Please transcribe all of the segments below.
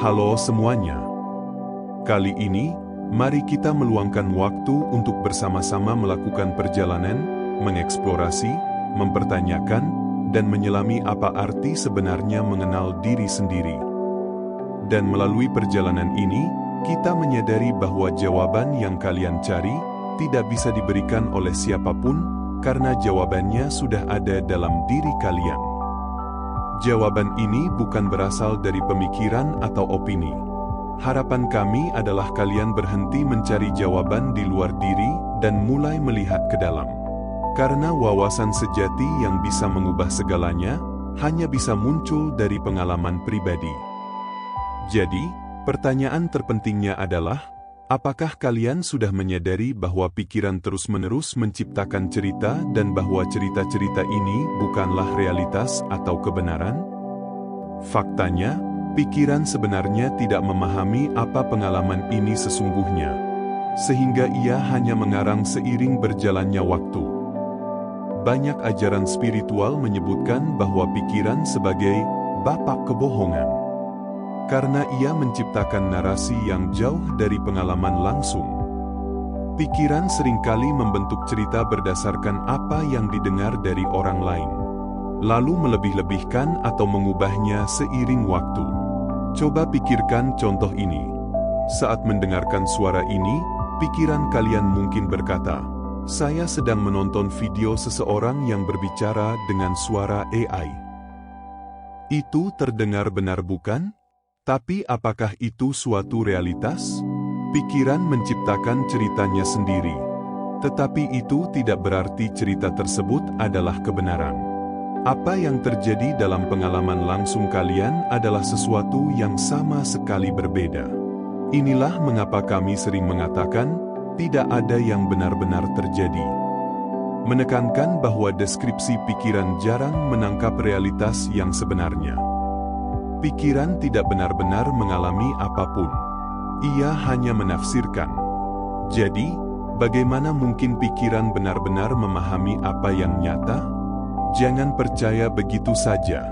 Halo semuanya. Kali ini, mari kita meluangkan waktu untuk bersama-sama melakukan perjalanan, mengeksplorasi, mempertanyakan, dan menyelami apa arti sebenarnya mengenal diri sendiri. Dan melalui perjalanan ini, kita menyadari bahwa jawaban yang kalian cari tidak bisa diberikan oleh siapapun, karena jawabannya sudah ada dalam diri kalian. Jawaban ini bukan berasal dari pemikiran atau opini. Harapan kami adalah kalian berhenti mencari jawaban di luar diri dan mulai melihat ke dalam. Karena wawasan sejati yang bisa mengubah segalanya, hanya bisa muncul dari pengalaman pribadi. Jadi, pertanyaan terpentingnya adalah, apakah kalian sudah menyadari bahwa pikiran terus-menerus menciptakan cerita dan bahwa cerita-cerita ini bukanlah realitas atau kebenaran? Faktanya, pikiran sebenarnya tidak memahami apa pengalaman ini sesungguhnya, sehingga ia hanya mengarang seiring berjalannya waktu. Banyak ajaran spiritual menyebutkan bahwa pikiran sebagai bapak kebohongan, karena ia menciptakan narasi yang jauh dari pengalaman langsung. Pikiran seringkali membentuk cerita berdasarkan apa yang didengar dari orang lain, lalu melebih-lebihkan atau mengubahnya seiring waktu. Coba pikirkan contoh ini. Saat mendengarkan suara ini, pikiran kalian mungkin berkata, "Saya sedang menonton video seseorang yang berbicara dengan suara AI." Itu terdengar benar bukan? Tapi apakah itu suatu realitas? Pikiran menciptakan ceritanya sendiri. Tetapi itu tidak berarti cerita tersebut adalah kebenaran. Apa yang terjadi dalam pengalaman langsung kalian adalah sesuatu yang sama sekali berbeda. Inilah mengapa kami sering mengatakan, tidak ada yang benar-benar terjadi. Menekankan bahwa deskripsi pikiran jarang menangkap realitas yang sebenarnya. Pikiran tidak benar-benar mengalami apapun. Ia hanya menafsirkan. Jadi, bagaimana mungkin pikiran benar-benar memahami apa yang nyata? Jangan percaya begitu saja.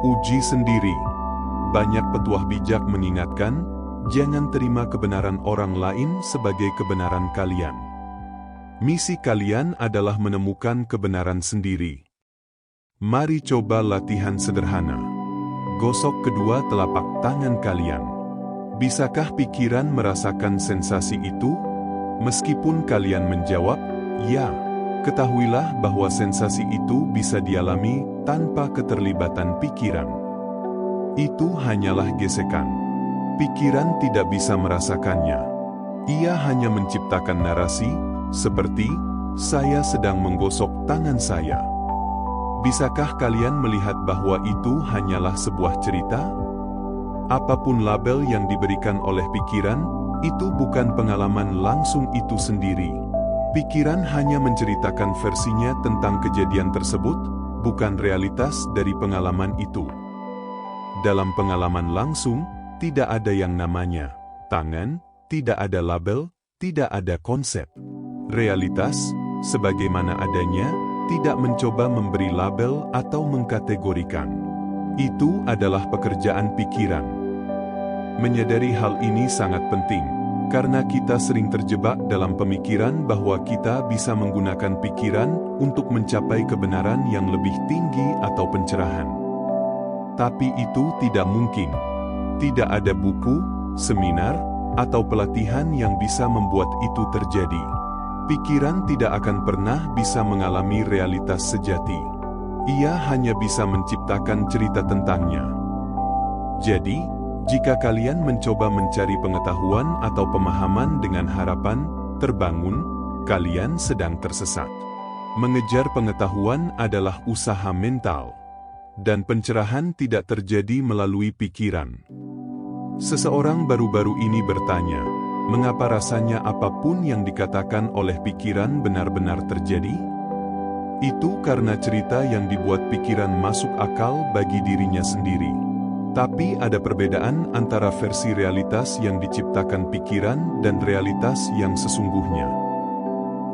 Uji sendiri. Banyak petuah bijak mengingatkan, jangan terima kebenaran orang lain sebagai kebenaran kalian. Misi kalian adalah menemukan kebenaran sendiri. Mari coba latihan sederhana. Gosok kedua telapak tangan kalian. Bisakah pikiran merasakan sensasi itu? Meskipun kalian menjawab, ya, ketahuilah bahwa sensasi itu bisa dialami tanpa keterlibatan pikiran. Itu hanyalah gesekan. Pikiran tidak bisa merasakannya. Ia hanya menciptakan narasi, seperti, "Saya sedang menggosok tangan saya." Bisakah kalian melihat bahwa itu hanyalah sebuah cerita? Apapun label yang diberikan oleh pikiran, itu bukan pengalaman langsung itu sendiri. Pikiran hanya menceritakan versinya tentang kejadian tersebut, bukan realitas dari pengalaman itu. Dalam pengalaman langsung, tidak ada yang namanya tangan, tidak ada label, tidak ada konsep. Realitas, sebagaimana adanya, tidak mencoba memberi label atau mengkategorikan. Itu adalah pekerjaan pikiran. Menyadari hal ini sangat penting, karena kita sering terjebak dalam pemikiran bahwa kita bisa menggunakan pikiran untuk mencapai kebenaran yang lebih tinggi atau pencerahan. Tapi itu tidak mungkin. Tidak ada buku, seminar, atau pelatihan yang bisa membuat itu terjadi. Pikiran tidak akan pernah bisa mengalami realitas sejati. Ia hanya bisa menciptakan cerita tentangnya. Jadi, jika kalian mencoba mencari pengetahuan atau pemahaman dengan harapan terbangun, kalian sedang tersesat. Mengejar pengetahuan adalah usaha mental, dan pencerahan tidak terjadi melalui pikiran. Seseorang baru-baru ini bertanya, mengapa rasanya apapun yang dikatakan oleh pikiran benar-benar terjadi? Itu karena cerita yang dibuat pikiran masuk akal bagi dirinya sendiri. Tapi ada perbedaan antara versi realitas yang diciptakan pikiran dan realitas yang sesungguhnya.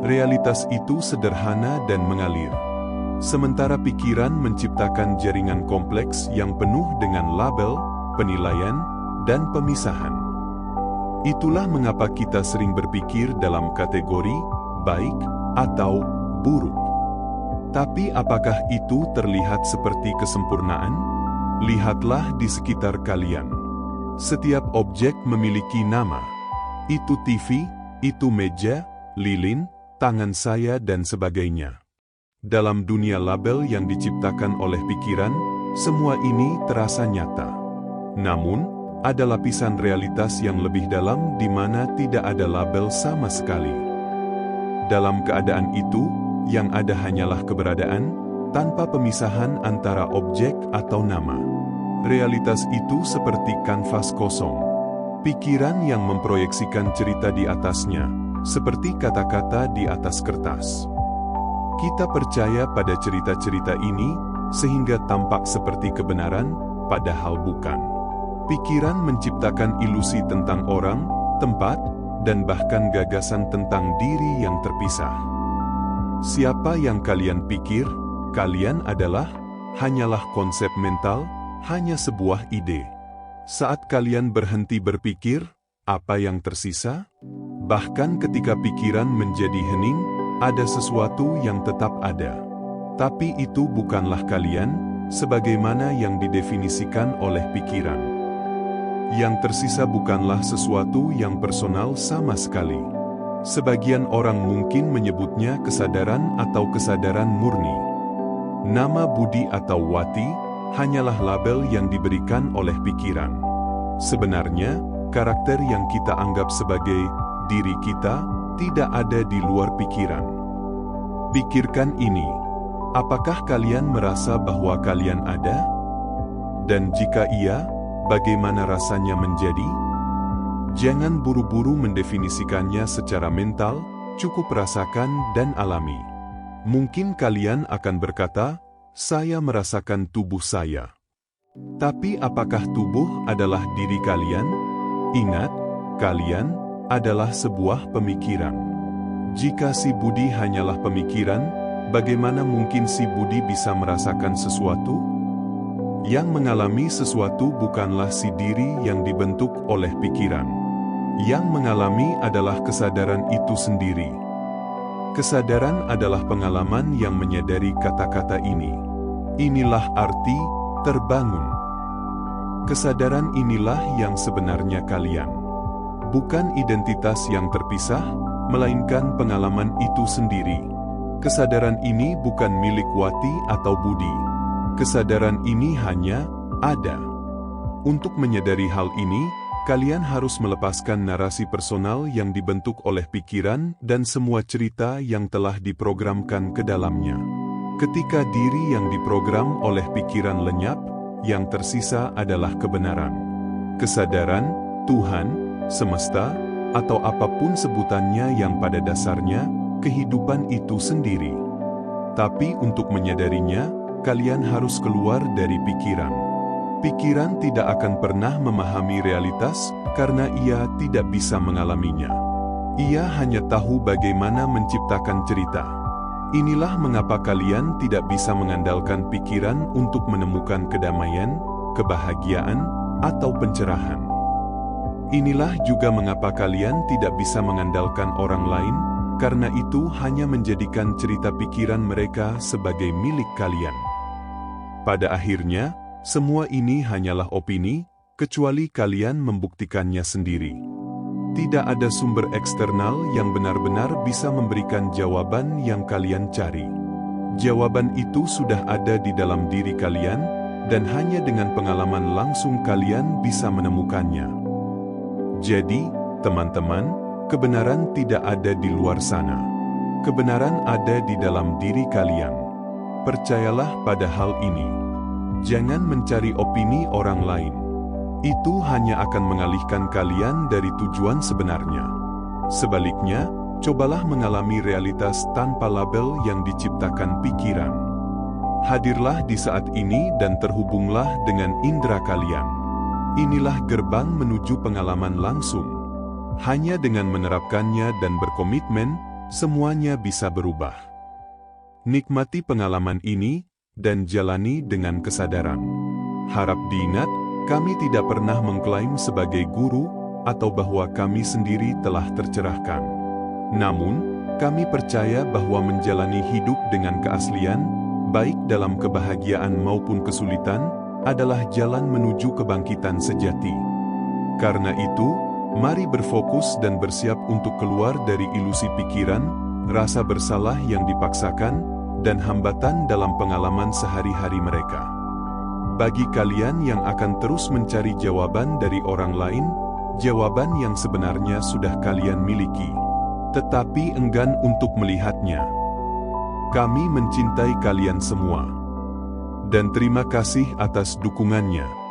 Realitas itu sederhana dan mengalir. Sementara pikiran menciptakan jaringan kompleks yang penuh dengan label, penilaian, dan pemisahan. Itulah mengapa kita sering berpikir dalam kategori baik atau buruk. Tapi apakah itu terlihat seperti kesempurnaan? Lihatlah di sekitar kalian. Setiap objek memiliki nama. Itu TV, itu meja, lilin, tangan saya dan sebagainya. Dalam dunia label yang diciptakan oleh pikiran, semua ini terasa nyata. Namun, ada lapisan realitas yang lebih dalam di mana tidak ada label sama sekali. Dalam keadaan itu, yang ada hanyalah keberadaan, tanpa pemisahan antara objek atau nama. Realitas itu seperti kanvas kosong. Pikiran yang memproyeksikan cerita di atasnya, seperti kata-kata di atas kertas. Kita percaya pada cerita-cerita ini, sehingga tampak seperti kebenaran, padahal bukan. Pikiran menciptakan ilusi tentang orang, tempat, dan bahkan gagasan tentang diri yang terpisah. Siapa yang kalian pikir, kalian adalah, hanyalah konsep mental, hanya sebuah ide. Saat kalian berhenti berpikir, apa yang tersisa? Bahkan ketika pikiran menjadi hening, ada sesuatu yang tetap ada. Tapi itu bukanlah kalian, sebagaimana yang didefinisikan oleh pikiran. Yang tersisa bukanlah sesuatu yang personal sama sekali. Sebagian orang mungkin menyebutnya kesadaran atau kesadaran murni. Nama Budi atau Wati hanyalah label yang diberikan oleh pikiran. Sebenarnya, karakter yang kita anggap sebagai diri kita tidak ada di luar pikiran. Pikirkan ini. Apakah kalian merasa bahwa kalian ada? Dan jika iya, bagaimana rasanya menjadi? Jangan buru-buru mendefinisikannya secara mental, cukup rasakan dan alami. Mungkin kalian akan berkata, saya merasakan tubuh saya. Tapi apakah tubuh adalah diri kalian? Ingat, kalian adalah sebuah pemikiran. Jika si Budi hanyalah pemikiran, bagaimana mungkin si Budi bisa merasakan sesuatu? Yang mengalami sesuatu bukanlah si diri yang dibentuk oleh pikiran. Yang mengalami adalah kesadaran itu sendiri. Kesadaran adalah pengalaman yang menyadari kata-kata ini. Inilah arti terbangun. Kesadaran inilah yang sebenarnya kalian. Bukan identitas yang terpisah, melainkan pengalaman itu sendiri. Kesadaran ini bukan milik Wati atau Budi. Kesadaran ini hanya ada. Untuk menyadari hal ini, kalian harus melepaskan narasi personal yang dibentuk oleh pikiran dan semua cerita yang telah diprogramkan ke dalamnya. Ketika diri yang diprogram oleh pikiran lenyap, yang tersisa adalah kebenaran. Kesadaran, Tuhan, semesta, atau apapun sebutannya yang pada dasarnya, kehidupan itu sendiri. Tapi untuk menyadarinya, kalian harus keluar dari pikiran. Pikiran tidak akan pernah memahami realitas karena ia tidak bisa mengalaminya. Ia hanya tahu bagaimana menciptakan cerita. Inilah mengapa kalian tidak bisa mengandalkan pikiran untuk menemukan kedamaian, kebahagiaan, atau pencerahan. Inilah juga mengapa kalian tidak bisa mengandalkan orang lain, karena itu hanya menjadikan cerita pikiran mereka sebagai milik kalian. Pada akhirnya, semua ini hanyalah opini, kecuali kalian membuktikannya sendiri. Tidak ada sumber eksternal yang benar-benar bisa memberikan jawaban yang kalian cari. Jawaban itu sudah ada di dalam diri kalian, dan hanya dengan pengalaman langsung kalian bisa menemukannya. Jadi, teman-teman, kebenaran tidak ada di luar sana. Kebenaran ada di dalam diri kalian. Percayalah pada hal ini. Jangan mencari opini orang lain. Itu hanya akan mengalihkan kalian dari tujuan sebenarnya. Sebaliknya, cobalah mengalami realitas tanpa label yang diciptakan pikiran. Hadirlah di saat ini dan terhubunglah dengan indera kalian. Inilah gerbang menuju pengalaman langsung. Hanya dengan menerapkannya dan berkomitmen, semuanya bisa berubah. Nikmati pengalaman ini, dan jalani dengan kesadaran. Harap diingat, Kami tidak pernah mengklaim sebagai guru atau bahwa kami sendiri telah tercerahkan. Namun, kami percaya bahwa menjalani hidup dengan keaslian, baik dalam kebahagiaan maupun kesulitan, adalah jalan menuju kebangkitan sejati. Karena itu, mari berfokus dan bersiap untuk keluar dari ilusi pikiran, rasa bersalah yang dipaksakan, dan hambatan dalam pengalaman sehari-hari mereka. Bagi kalian yang akan terus mencari jawaban dari orang lain, jawaban yang sebenarnya sudah kalian miliki, tetapi enggan untuk melihatnya. Kami mencintai kalian semua. Dan terima kasih atas dukungannya.